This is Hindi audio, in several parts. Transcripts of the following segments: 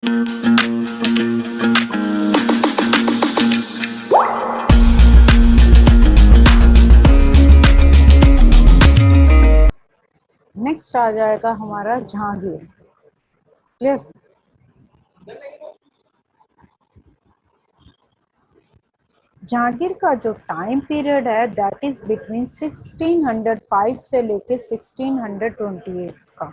नेक्स्ट आ जाएगा हमारा जहांगीर। क्लियर? जहांगीर का जो टाइम पीरियड है दैट इज बिटवीन 1605 से लेके 1628 का।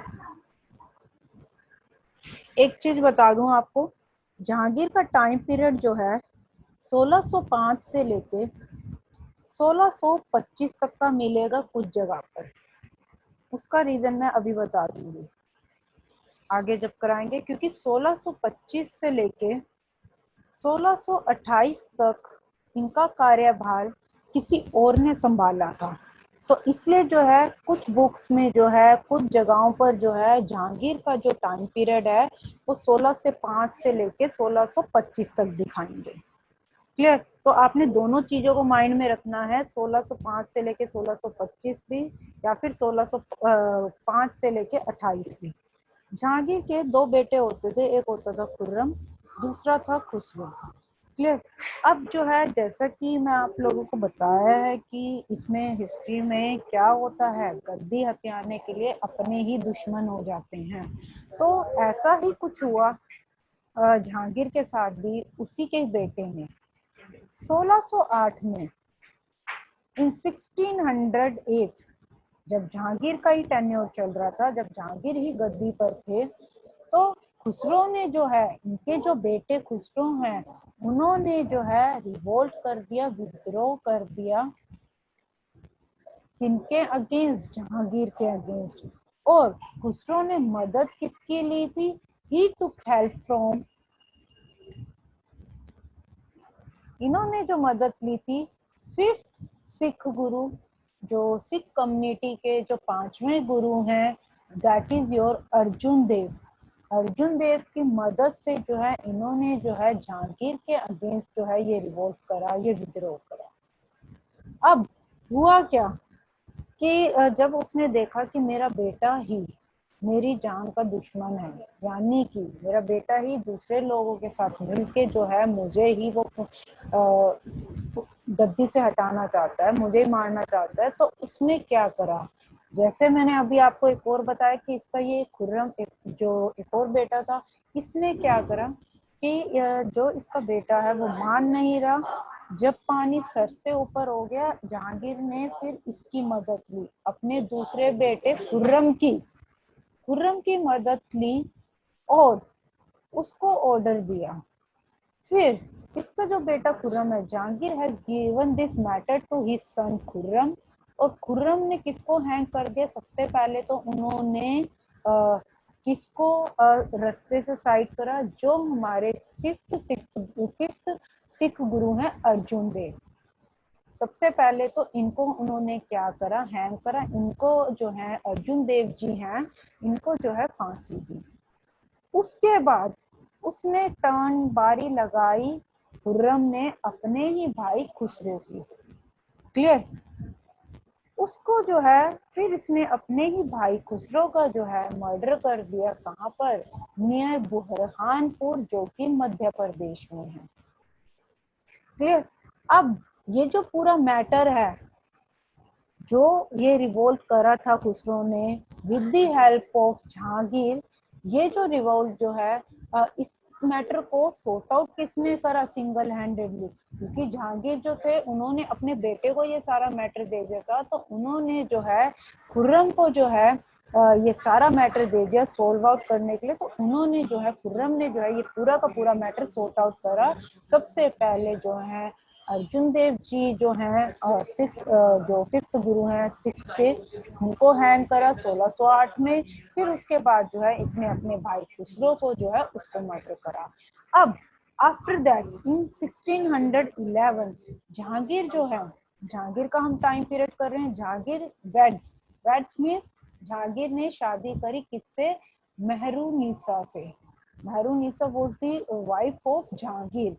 एक चीज बता दूं आपको, जहांगीर का टाइम पीरियड जो है 1605 से लेके 1625 तक का मिलेगा कुछ जगह पर। उसका रीजन मैं अभी बता दूंगी आगे जब कराएंगे, क्योंकि 1625 से लेके 1628 तक इनका कार्यभार किसी और ने संभाला था। तो इसलिए जो है कुछ बुक्स में जो है कुछ जगहों पर जो है जहांगीर का जो टाइम पीरियड है वो 16 से 5 से लेके 1625 तक दिखाएंगे। क्लियर? तो आपने दोनों चीजों को माइंड में रखना है, 1605 से लेके 1625 भी या फिर 1605 से लेके 28 भी। जहांगीर के दो बेटे होते थे, एक होता था खुर्रम, दूसरा था खुसरो। क्लियर? अब जो है जैसा कि मैं आप लोगों को बताया है कि इसमें हिस्ट्री में क्या होता है, गद्दी हथियाने के लिए अपने ही दुश्मन हो जाते हैं। तो ऐसा ही कुछ हुआ जहांगीर के साथ भी। उसी के बेटे ने 1608 में, इन 1608, जब जहांगीर का ही टेन्योर चल रहा था, जब जहांगीर ही गद्दी पर थे, तो खुसरो ने जो है, इनके जो बेटे खुसरो हैं, उन्होंने जो है रिवोल्ट कर दिया, विद्रोह कर दिया। किनके अगेंस्ट? जहांगीर के अगेंस्ट। और खुसरो ने मदद किसकी ली थी? ही टुक हेल्प फ्रॉम, इन्होंने जो मदद ली थी फिफ्थ सिख गुरु, जो सिख कम्युनिटी के जो 5वें गुरु हैं, दैट इज योर अर्जुन देव। अर्जुन देव की मदद से जो है इन्होंने जो है जहांगीर के अगेंस्ट जो है ये रिवोल्ट करा, ये विद्रोह करा। अब हुआ क्या कि जब उसने देखा कि मेरा बेटा ही मेरी जान का दुश्मन है, यानी कि मेरा बेटा ही दूसरे लोगों के साथ मिलके जो है मुझे ही वो गद्दी से हटाना चाहता है, मुझे ही मारना चाहता है, तो उसने क्या करा? जैसे मैंने अभी आपको एक और बताया कि इसका ये खुर्रम जो एक और बेटा था, इसने क्या करा कि जो इसका बेटा है वो मान नहीं रहा। जब पानी सर से ऊपर हो गया, जहांगीर ने फिर इसकी मदद ली, अपने दूसरे बेटे खुर्रम की मदद ली और उसको ऑर्डर दिया। फिर इसका जो बेटा खुर्रम है, Jahangir has given this matter to his son Khurram, और खुर्रम ने किसको हैंग कर दिया? सबसे पहले तो उन्होंने किसको रास्ते से साइड करा? जो हमारे फिफ्थ सिख गुरु हैं अर्जुन देव। सबसे पहले तो इनको उन्होंने क्या करा? हैंग करा। इनको जो है अर्जुन देव जी हैं, इनको जो है फांसी दी। उसके बाद उसने टर्न बारी लगाई खुर्रम ने अपने ही भाई खुसरो की। क्लियर? उसको जो है फिर इसने अपने ही भाई खुसरो का जो है मर्डर कर दिया। कहाँ पर? नियर बुरहानपुर, जो कि मध्य प्रदेश में है। क्लियर? अब ये जो पूरा मैटर है, जो ये रिवोल्ट करा था खुसरो ने with the help of Jahangir, ये जो रिवोल्ट जो है इस मैटर को सॉर्ट आउट किसने करा? Single handedly. क्योंकि जहांगीर जो थे उन्होंने अपने बेटे को ये सारा मैटर दे दिया था, तो उन्होंने जो है खुर्रम को जो है ये सारा मैटर दे दिया सॉल्व आउट करने के लिए। तो उन्होंने जो है खुर्रम ने जो है ये पूरा का पूरा मैटर सॉर्ट आउट करा। सबसे पहले जो है अर्जुन देव जी जो हैं जो फिफ्थ गुरु हैं सिख के, उनको हैंग करा 1608 में। फिर उसके बाद जो है इसने अपने भाई खुसरो को जो है उसको मर्डर करा। अब आफ्टर दैट इन 1611 जहांगीर जो है, जहांगीर का हम टाइम पीरियड कर रहे हैं, जहांगीर वेड्स मीन्स जहांगीर ने शादी करी किससे? मेहरुनिसा से। Mehrunnisa was the wife of Jahangir.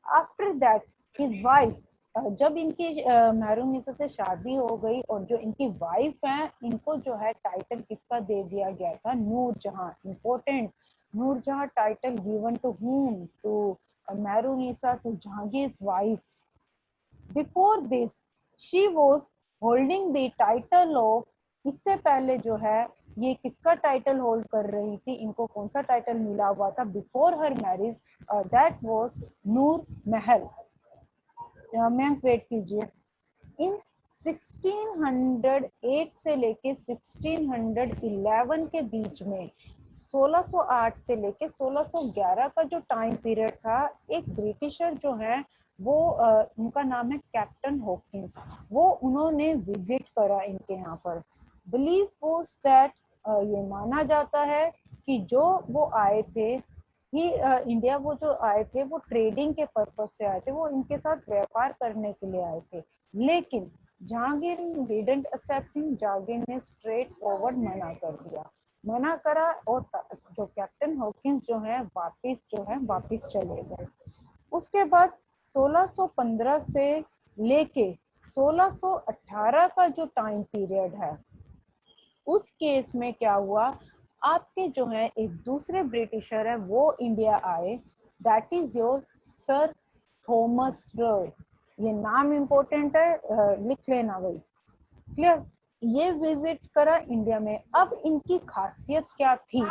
After that his wife, जब इनकी मेहरुनिसा से शादी हो गई और जो इनकी वाइफ है, इनको जो है टाइटल किसका दे दिया गया था? नूर जहां। Important, Nurjahan title given to whom? To Mahrunisa, to Jahangir's wife. Before this, she was holding the title of, इससे पहले जो है ये किसका टाइटल होल्ड कर रही थी, इनको कौन सा टाइटल मिला हुआ था before her marriage? That was Noor Mahal. Mayank wait कीजिए। इन 1608 से लेके 1611 के बीच में 1608 से लेके 1611 का जो टाइम पीरियड था, एक ब्रिटिशर जो है वो उनका नाम है कैप्टन हॉकिंस, वो उन्होंने विजिट करा इनके यहाँ पर। बिलीव वाज दैट, ये माना जाता है कि जो वो आए थे ही इंडिया, वो जो आए थे वो ट्रेडिंग के पर्पज से आए थे, वो इनके साथ व्यापार करने के लिए आए थे। लेकिन Jahangir didn't accept him, Jahangir ने स्ट्रेट फॉरवर्ड मना कर दिया, मना करा, और जो कैप्टन हॉकिंस जो है वापस चले गए। उसके बाद 1615 से लेके 1618 का जो टाइम पीरियड है, उस केस में क्या हुआ, आपके जो है एक दूसरे ब्रिटिशर है वो इंडिया आए, that is your sir Thomas Roy. ये नाम इंपॉर्टेंट है, लिख लेना भाई। क्लियर? ये विजिट करा इंडिया में। अब इनकी खासियत क्या थी,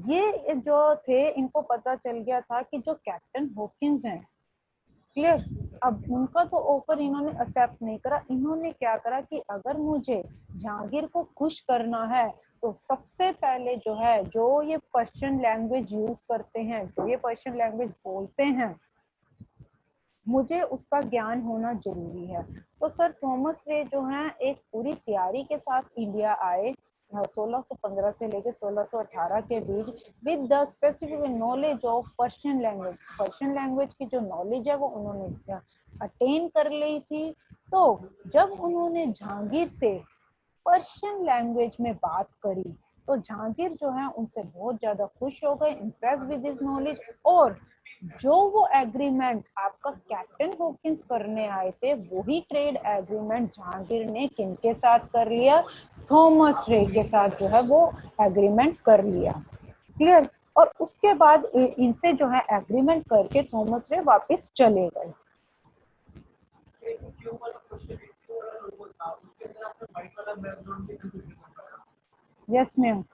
ये जो थे इनको पता चल गया था कि जो कैप्टन हॉकिंस हैं, क्लियर, अब उनका तो ऑफर इन्होंने एक्सेप्ट नहीं करा। इन्होंने क्या करा कि अगर मुझे जहांगीर को खुश करना है तो सबसे पहले जो है, जो ये पर्शियन लैंग्वेज यूज करते हैं, जो ये पर्शियन लैंग्वेज बोलते हैं, मुझे उसका ज्ञान होना जरूरी है। तो सर थॉमस रे जो हैं एक पूरी तैयारी के साथ इंडिया आए 1615 से लेकर 1618 के बीच, with the specific knowledge of Persian language. Persian language की जो नॉलेज है वो उन्होंने अटेन कर ली थी। तो जब उन्होंने जहांगीर से पर्शियन लैंग्वेज में बात करी तो जहांगीर जो है उनसे बहुत ज्यादा खुश हो गए, इम्प्रेस विद हिज नॉलेज। और जो वो एग्रीमेंट आपका कैप्टन हॉकिंस करने आए थे, वही ट्रेड एग्रीमेंट जहांगीर ने किनके साथ कर लिया, थॉमस रे के साथ जो है वो एग्रीमेंट कर लिया। क्लियर? और उसके बाद इनसे जो है एग्रीमेंट करके थॉमस रे वापस चले गए। Yes ma'am.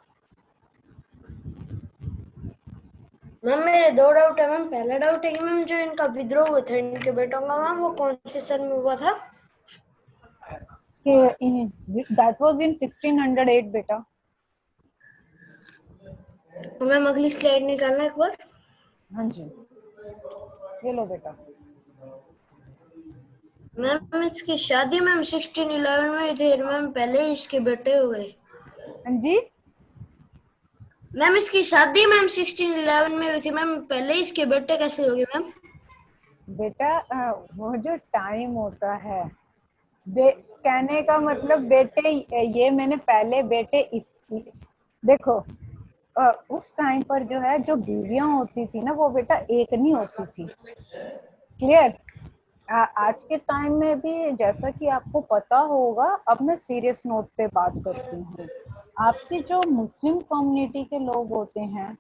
मैम मेरे दो डाउट है मैम। पहला डाउट है कि मैम जो इनका विद्रोह हुआ था इनके बेटों का, मैम वो कौन से सन में हुआ था? दैट वाज इन 1608 बेटा। मैम अगली स्लाइड निकालना एक बार। हाँ जी, ये लो बेटा। मैम इसकी शादी मैम 1611 में हुई थी, मैम पहले ही इसके बेटे हो गए। हाँ जी, मैम इसकी शादी मैम 1611 में हुई थी, मैम पहले ही इसके बेटे कैसे हो गए मैम? बेटा वो जो टाइम होता है, कहने का मतलब बेटे, ये मैंने पहले बेटे देखो, उस टाइम पर जो है जो बीवियां होती थी ना वो बेटा एक नहीं होती थी। क्लियर? आज के टाइम में भी जैसा कि आपको पता होगा, अब मैं सीरियस नोट पे बात करती हूँ। आपके जो मुस्लिम कम्युनिटी के लोग होते हैं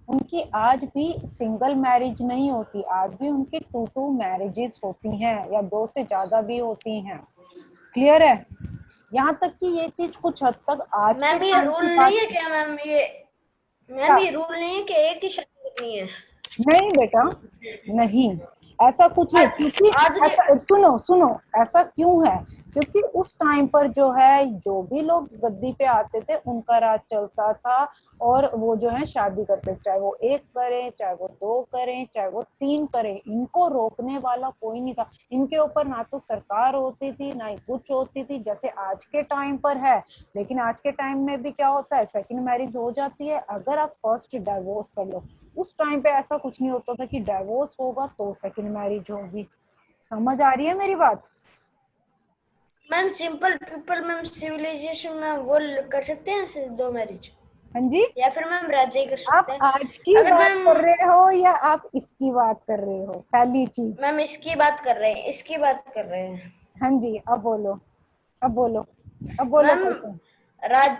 उनकी आज भी सिंगल मैरिज नहीं होती, आज भी उनकी 2 मैरिजेस होती हैं या 2 से ज्यादा भी होती हैं। क्लियर है? यहाँ तक कि ये चीज कुछ हद तक आज के मैम ये टाइम रूल की बात नहीं है क्या मैम? ये रूल नहीं है कि एक ही शादी करनी है? नहीं बेटा, नहीं, ऐसा कुछ नहीं। क्योंकि आज के ऐसा, सुनो सुनो, ऐसा क्यों है, क्योंकि उस टाइम पर जो है जो भी लोग गद्दी पे आते थे उनका राज चलता था, और वो जो है शादी करते, चाहे वो 1 करें, चाहे वो 2 करें, चाहे वो 3 करें, इनको रोकने वाला कोई नहीं था। इनके ऊपर ना तो सरकार होती थी ना ही कुछ होती थी जैसे आज के टाइम पर है। लेकिन आज के टाइम में भी क्या होता है, सेकंड मैरिज हो जाती है अगर आप फर्स्ट डाइवोर्स कर लो। उस टाइम पे ऐसा कुछ नहीं होता था कि डाइवोर्स होगा तो सेकंड मैरिज होगी। समझ आ रही है मेरी बात? Ma'am simple people ma'am civilization में वो कर सकते हैं ऐसे 2 मैरिज, हाँ जी, या फिर मैम राज्य कर आप सकते हैं? आज की अगर बात कर मैम रहे हो या आप इसकी बात कर रहे हो, पहली चीज। मैम इसकी बात कर रहे हैं, इसकी बात कर रहे हैं हाँ जी, अब बोलो, अब बोलो, अब बोलो मैम। कैसे। राज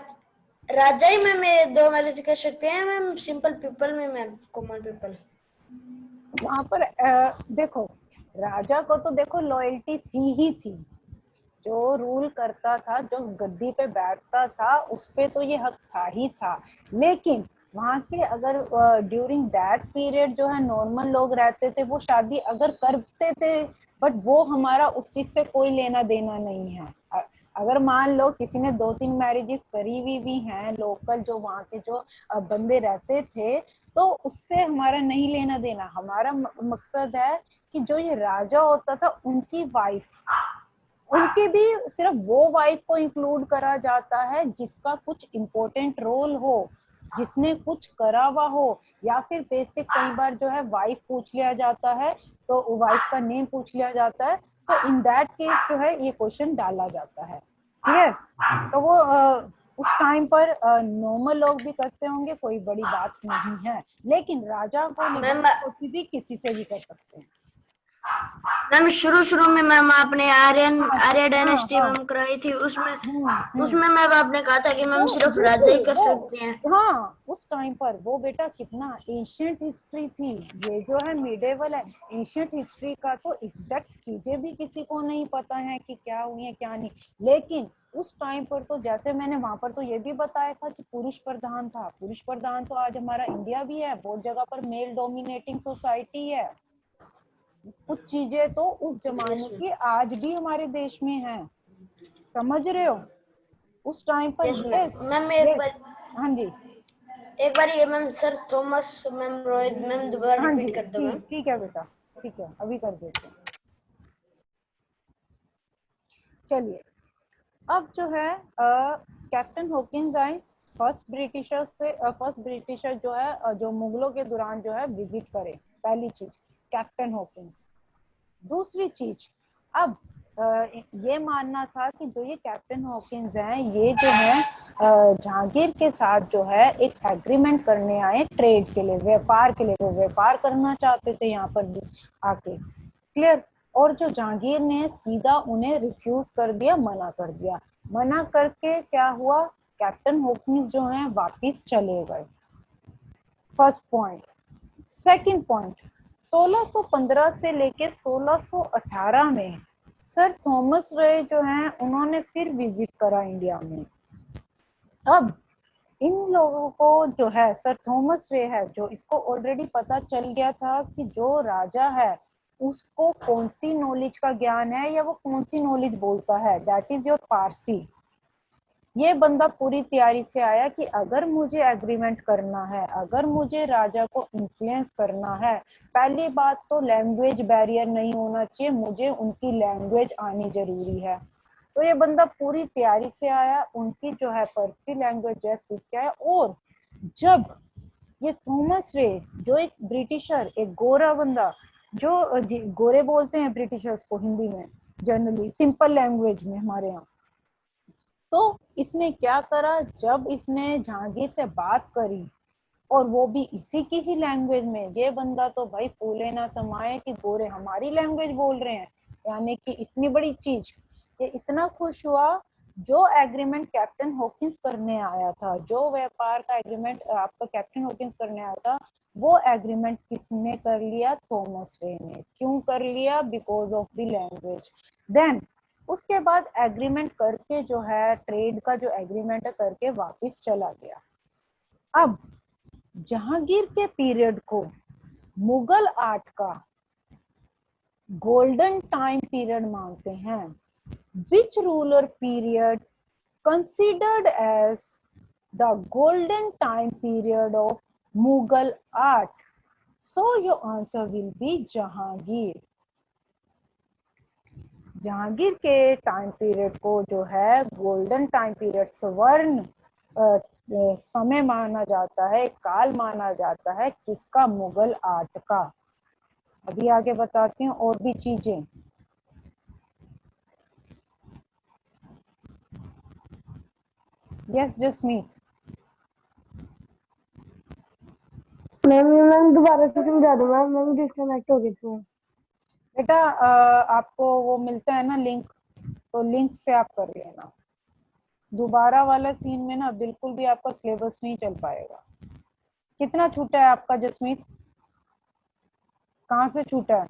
राजा ही में मैं 2 मैरिज कर सकते हैं मैम, सिंपल पीपल में मैम, कॉमन पीपल। वहां पर देखो, राजा को तो देखो लॉयल्टी थी ही थी, जो रूल करता था, जो गद्दी पे बैठता था, उस पे तो ये हक था ही था। लेकिन वहां के अगर ड्यूरिंग दैट पीरियड जो है नॉर्मल लोग रहते थे, वो शादी अगर करते थे, बट वो हमारा उस चीज से कोई लेना देना नहीं है। अगर मान लो किसी ने 2-3 मैरिजेस करी हुई भी हैं, लोकल जो वहाँ के जो बंदे रहते थे, तो उससे हमारा नहीं लेना देना। हमारा मकसद है कि जो ये राजा होता था, उनकी वाइफ, उनकी भी सिर्फ वो वाइफ को इंक्लूड करा जाता है जिसका कुछ इम्पोर्टेंट रोल हो, जिसने कुछ करा हुआ हो, या फिर बेसिक कई बार जो है वाइफ पूछ लिया जाता है, तो वाइफ का नेम पूछ लिया जाता है, तो इन दैट केस जो है ये क्वेश्चन डाला जाता है। क्लियर? तो वो उस टाइम पर नॉर्मल लोग भी करते होंगे, कोई बड़ी बात नहीं है, लेकिन राजा को मैम होती थी, किसी से भी कर सकते हैं। मैम शुरू में मैम आपने आर्य डायनेस्टी हाँ, मैम कराई थी, उसमें हम्म। उसमें मैम आपने कहा था कि मैम सिर्फ राजा ही कर सकते हैं। हाँ, उस टाइम पर वो बेटा कितना एंशियंट हिस्ट्री थी, ये जो है मिडेवल है, एंशियंट हिस्ट्री का तो एग्जैक्ट चीजें भी किसी को नहीं पता है कि क्या हुई है क्या नहीं। लेकिन उस टाइम पर तो जैसे मैंने वहां पर तो ये भी बताया था कि पुरुष प्रधान था। पुरुष प्रधान तो आज हमारा इंडिया भी है, बहुत जगह पर मेल डोमिनेटिंग सोसाइटी है। कुछ चीजें तो उस जमाने की आज भी हमारे देश में है, समझ रहे हो? उस टाइम पर यस यस, मैम ये, हाँ जी, एक बार ये ma'am sir Thomas ma'am Rohit ma'am दोबारा हाँ जी, रिपीट कर दो मैम। ठीक है बेटा, ठीक है, अभी कर देते हैं। चलिए, अब जो है कैप्टन हॉकिंस आए, फर्स्ट ब्रिटिशर जो है जो मुगलों के दौरान जो है विजिट करे। पहली चीज कैप्टन हॉकिंस। दूसरी चीज, अब ये मानना था कि जो ये कैप्टन हॉकिंस हैं, ये जो है जहांगीर के साथ जो है एक एग्रीमेंट करने आए ट्रेड के लिए, व्यापार के लिए। वो व्यापार करना चाहते थे यहाँ पर भी आके। क्लियर? और जो जहांगीर ने सीधा उन्हें रिफ्यूज कर दिया, मना कर दिया। मना करके क्या हुआ, कैप्टन हॉकिंस जो है वापिस चले गए। First point. सेकंड पॉइंट, 1615 से लेके 1618 में सर थॉमस रे जो हैं उन्होंने फिर विजिट करा इंडिया में। अब इन लोगों को जो है सर थॉमस रे है, जो इसको ऑलरेडी पता चल गया था कि जो राजा है उसको कौन सी नॉलेज का ज्ञान है, या वो कौन सी नॉलेज बोलता है, दैट इज योर पारसी। ये बंदा पूरी तैयारी से आया कि अगर मुझे एग्रीमेंट करना है, अगर मुझे राजा को इन्फ्लुएंस करना है, पहली बात तो लैंग्वेज बैरियर नहीं होना चाहिए, मुझे उनकी लैंग्वेज आनी जरूरी है। तो ये बंदा पूरी तैयारी से आया, उनकी जो है पर्सी लैंग्वेज है सीख के आया। और जब ये थॉमस रे, जो एक ब्रिटिशर, एक गोरा बंदा, जो गोरे बोलते हैं ब्रिटिशर्स को हिंदी में जनरली, सिंपल लैंग्वेज में हमारे यहाँ, तो इसने क्या करा, जब इसने जहांगीर से बात करी और वो भी इसी की ही लैंग्वेज में, ये बंदा तो भाई फूले ना समाये कि गोरे हमारी लैंग्वेज बोल रहे हैं, यानी कि इतनी बड़ी चीज। ये इतना खुश हुआ। जो एग्रीमेंट कैप्टन हॉकिंस करने आया था, जो व्यापार का एग्रीमेंट आपका कैप्टन हॉकिंस करने आया था, वो एग्रीमेंट किसने कर लिया, थॉमस रे ने। क्यों कर लिया? Because of the language. Then उसके बाद एग्रीमेंट करके जो है, ट्रेड का जो एग्रीमेंट है करके वापस चला गया। अब जहांगीर के पीरियड को मुगल आर्ट का गोल्डन टाइम पीरियड मानते हैं। Which ruler period considered as the golden time period of Mughal art? So your answer will be Jahangir. Jahangir के टाइम पीरियड को जो है गोल्डन टाइम पीरियड, स्वर्ण समय माना जाता है, काल माना जाता है, किसका? मुगल आर्ट का। अभी आगे बताती हूँ और भी चीजें। यस जसमीत। मैम दोबारा से समझा दो मैम, मैम डिस्कनेक्ट हो गई थी। बेटा आपको वो मिलता है ना लिंक, तो लिंक से आप कर लेना। दोबारा वाला सीन में ना बिल्कुल भी आपका सिलेबस नहीं चल पाएगा। कितना छूटा है आपका जसमीत? कहाँ से छूटा है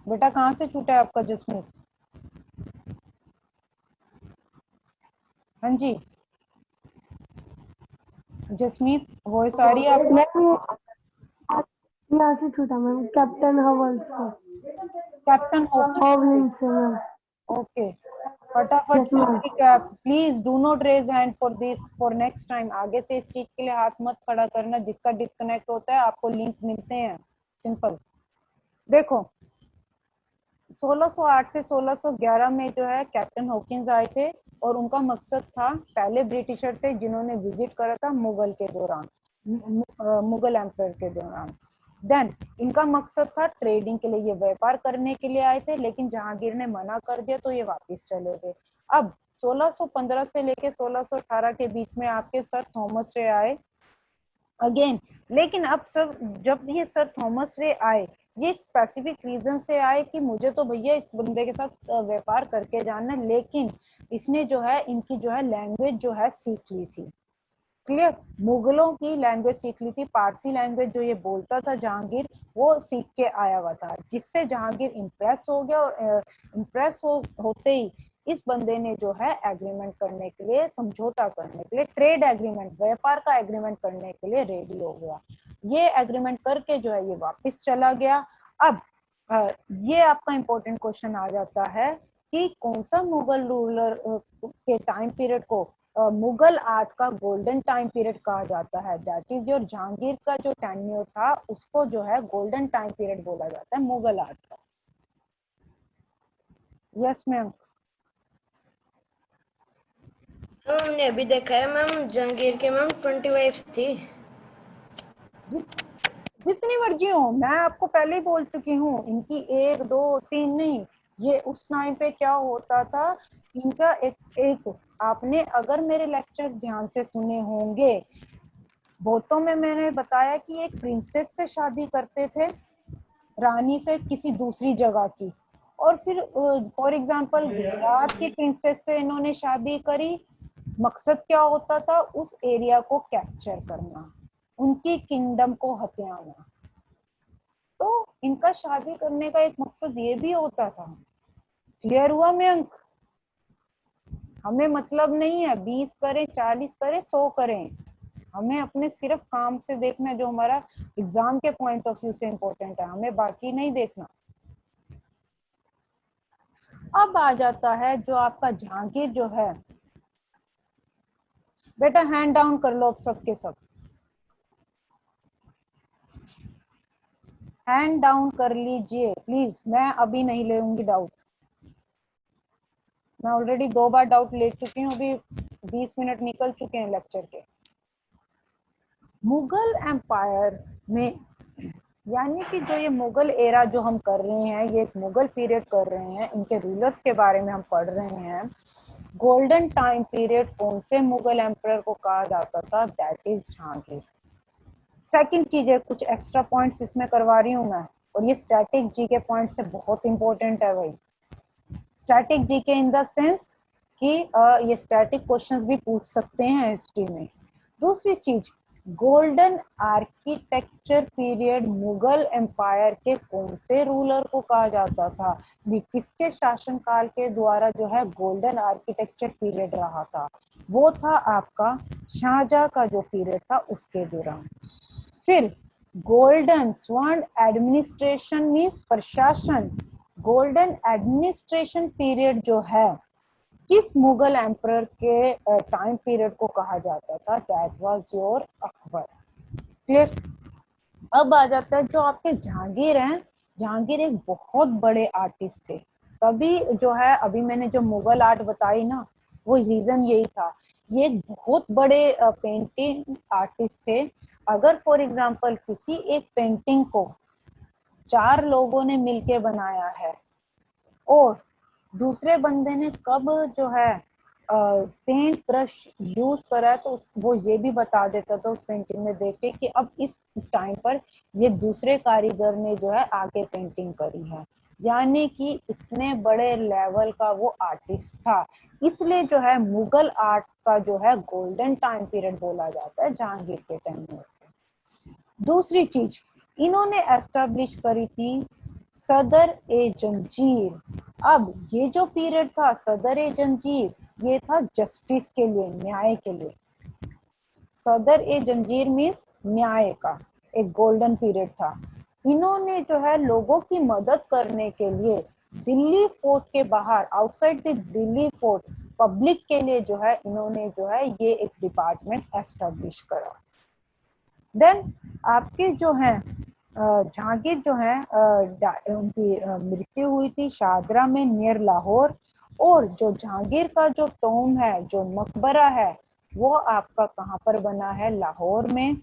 बेटा, कहाँ से छूटा है आपका जसमीत? हाँ जी जसमीत, वॉइस आ रही है आपको? मैम यहाँ से छूटा मैम, कैप्टन हवल्स से। कैप्टन हॉवलिन से मैम। ओके, फटाफट yes ma'am. Please do not raise hand for this, for next time. आगे से इस चीज के लिए हाथ मत खड़ा करना। जिसका डिस्कनेक्ट होता है आपको लिंक मिलते हैं, सिंपल। देखो 1608 से 1611 में जो है कैप्टन हॉकिंस आए थे और उनका मकसद था, पहले ब्रिटिशर थे जिन्होंने विजिट करा था मुगल के दौरान, मुगल एम्पायर के दौरान। देन इनका मकसद था ट्रेडिंग के लिए, ये व्यापार करने के लिए आए थे, लेकिन जहांगीर ने मना कर दिया तो ये वापस चले गए। अब 1615 से लेके 1618 के बीच में आपके सर थॉमस रे आए अगेन। लेकिन अब सब, जब ये सर थॉमस रे आए, ये एक स्पेसिफिक रीजन से आए कि मुझे तो भैया इस बंदे के साथ व्यापार करके जाना, लेकिन इसने जो है इनकी जो है लैंग्वेज जो है सीख ली थी। क्लियर? मुगलों की लैंग्वेज सीख ली थी, पारसी लैंग्वेज जो ये बोलता था जहांगीर, वो सीख के आया हुआ था, जिससे जहांगीर इम्प्रेस हो गया। और इम्प्रेस होते ही इस बंदे ने जो है एग्रीमेंट करने के लिए, समझौता करने के लिए, ट्रेड एग्रीमेंट, व्यापार का एग्रीमेंट करने के लिए रेडी हो गया। ये एग्रीमेंट करके जो है ये वापस चला गया। अब ये आपका इंपॉर्टेंट क्वेश्चन आ जाता है कि कौन सा मुगल रूलर के टाइम पीरियड को मुगल आर्ट का गोल्डन टाइम पीरियड कहा जाता है। दैट इज योर जहांगीर का जो टेन्योर था उसको जो है गोल्डन टाइम पीरियड बोला जाता है मुगल आर्ट का। Yes ma'am. हमने अभी देखा है मैम, जहांगीर के मैम 20 वाइफ्स थी। जितनी मर्जी हो, मैं आपको पहले ही बोल चुकी हूँ, इनकी एक दो तीन नहीं, ये उस टाइम पे क्या होता था इनका एक आपने अगर मेरे लेक्चर ध्यान से सुने होंगे, बहुतों में मैंने बताया कि एक प्रिंसेस से शादी करते थे, रानी से किसी दूसरी जगह की, और फिर फॉर एग्जांपल गुजरात की प्रिंसेस से इन्होंने शादी करी। मकसद क्या होता था? उस एरिया को कैप्चर करना, उनकी किंगडम को हथियाना। तो इनका शादी करने का एक मकसद ये भी होता था। क्लियर हुआ मयंक? हमें मतलब नहीं है 20 करें 40 करें 100 करें, हमें अपने सिर्फ काम से देखना, जो हमारा एग्जाम के पॉइंट ऑफ व्यू से इंपॉर्टेंट है, हमें बाकी नहीं देखना। अब आ जाता है जो आपका जहांगीर जो है, बेटा हैंड डाउन कर लो अब सबके सब, हैंड डाउन कर लीजिए प्लीज, मैं अभी नहीं लेऊंगी डाउट। मैं ऑलरेडी 2 बार डाउट ले चुकी हूँ, अभी 20 मिनट निकल चुके हैं लेक्चर के। मुगल एम्पायर में, यानी कि जो ये मुगल एरा जो हम कर रहे हैं, ये एक मुगल पीरियड कर रहे हैं, इनके रूलर्स के बारे में हम पढ़ रहे हैं। गोल्डन टाइम पीरियड कौन से मुगल एम्पायर को कहा जाता था? That is Jahangir. सेकंड चीज है, कुछ एक्स्ट्रा पॉइंट्स इसमें करवा रही हूँ मैं, और ये स्टैटिक जी के पॉइंट से बहुत इंपॉर्टेंट है भाई। स्टैटिक जी के इन द सेंस कि ये स्टैटिक क्वेश्चंस भी पूछ सकते हैं हिस्ट्री में। दूसरी चीज, golden architecture period Mughal empire के कौन से रूलर को कहा जाता था? किसके शासनकाल के द्वारा जो है गोल्डन आर्किटेक्चर पीरियड रहा था? वो था आपका शाहजहां का जो पीरियड था उसके दौरान। फिर गोल्डन स्वर्ण एडमिनिस्ट्रेशन मीन्स प्रशासन, गोल्डन एडमिनिस्ट्रेशन पीरियड जो है किस मुगल एम्परर के टाइम पीरियड को कहा जाता था? That was your Akbar. Clear? अब आ जाता है जो आपके जहांगीर हैं। जहांगीर एक बहुत बड़े आर्टिस्ट थे, तभी जो है अभी मैंने जो मुगल आर्ट बताई ना, वो रीजन यही था। ये एक बहुत बड़े पेंटिंग आर्टिस्ट थे। अगर फॉर एग्जांपल किसी एक पेंटिंग को 4 लोगों ने मिलके बनाया है और दूसरे बंदे ने कब जो है पेंट ब्रश यूज करा है, तो वो ये भी बता देता था उस पेंटिंग में देख के कि अब इस टाइम पर ये दूसरे कारीगर ने जो है आगे पेंटिंग करी है। यानी कि इतने बड़े लेवल का वो आर्टिस्ट था। इसलिए जो है मुगल आर्ट का जो है गोल्डन टाइम पीरियड बोला जाता है जहांगीर के टाइम में। दूसरी चीज इन्होंने एस्टेब्लिश करी थी सदर ए जंजीर। अब ये जो पीरियड था सदर ए जंजीर ये था जस्टिस के लिए, न्याय के लिए। सदर ए जंजीर मीन्स न्याय का एक गोल्डन पीरियड था। इन्होंने जो है लोगों की मदद करने के लिए दिल्ली फोर्ट के बाहर, outside the Delhi fort, public के लिए जो है इन्होंने जो है ये एक डिपार्टमेंट एस्टेब्लिश करा। देन आपके जो है जहांगीर जो है उनकी मृत्यु हुई थी शाहदरा में नियर लाहौर। और जो जहांगीर का जो टॉम है, जो मकबरा है, वो आपका कहाँ पर बना है? लाहौर में।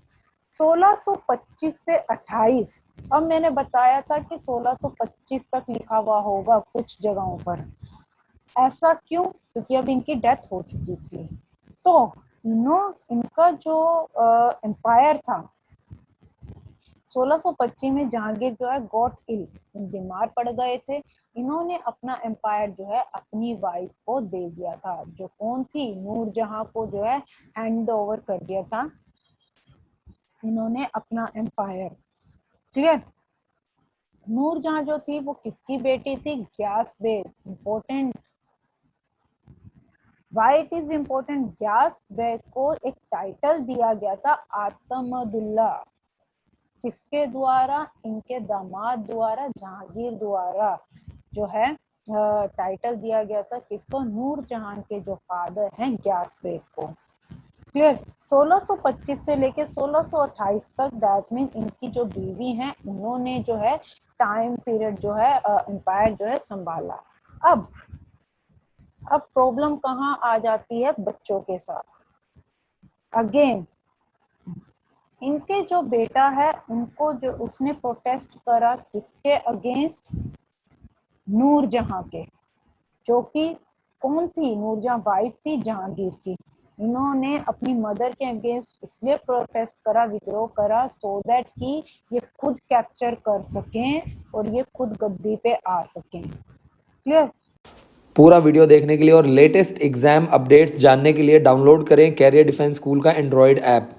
1625 से 28। अब मैंने बताया था कि 1625 तक लिखा हुआ होगा कुछ जगहों पर। ऐसा क्यों? क्योंकि अब इनकी डेथ हो चुकी थी। तो इनका जो एम्पायर था 1625 में जहांगीर जो है गॉट इल, बीमार पड़ गए थे। इन्होंने अपना एम्पायर जो है अपनी वाइफ को दे दिया था, जो कौन थी? नूरजहां को जो है हैंड ओवर कर दिया था इन्होंने अपना एम्पायर। क्लियर? नूरजहां जो थी वो किसकी बेटी थी? Ghiyas Beg. Important, why it is important? Ghiyas Beg को एक टाइटल दिया गया था आतमदुल्ला। किसके द्वारा? इनके दामाद द्वारा, जहांगीर द्वारा जो है टाइटल दिया गया था किसको? नूरजहां के जो फादर हैं ग्यास बेग को। क्लियर? 1625 से लेके 1628 तक, दैट मीन इनकी जो बीवी हैं उन्होंने जो है टाइम पीरियड जो है एम्पायर जो है संभाला। अब प्रॉब्लम कहाँ आ जाती है? बच्चों के साथ। अगेन इनके जो बेटा है उनको जो उसने प्रोटेस्ट करा किसके अगेंस्ट? नूरजहां के, जो कि कौन थी? नूरजहां वाइफ थी जहांगीर की। इन्होंने अपनी मदर के अगेंस्ट इसलिए प्रोटेस्ट करा, विद्रोह करा, सो दैट कि ये खुद कैप्चर कर सकें और ये खुद गद्दी पे आ सकें। क्लियर? पूरा वीडियो देखने के लिए और लेटेस्ट एग्जाम अपडेट्स जानने के लिए डाउनलोड करें कैरियर डिफेंस स्कूल का एंड्रॉयड ऐप।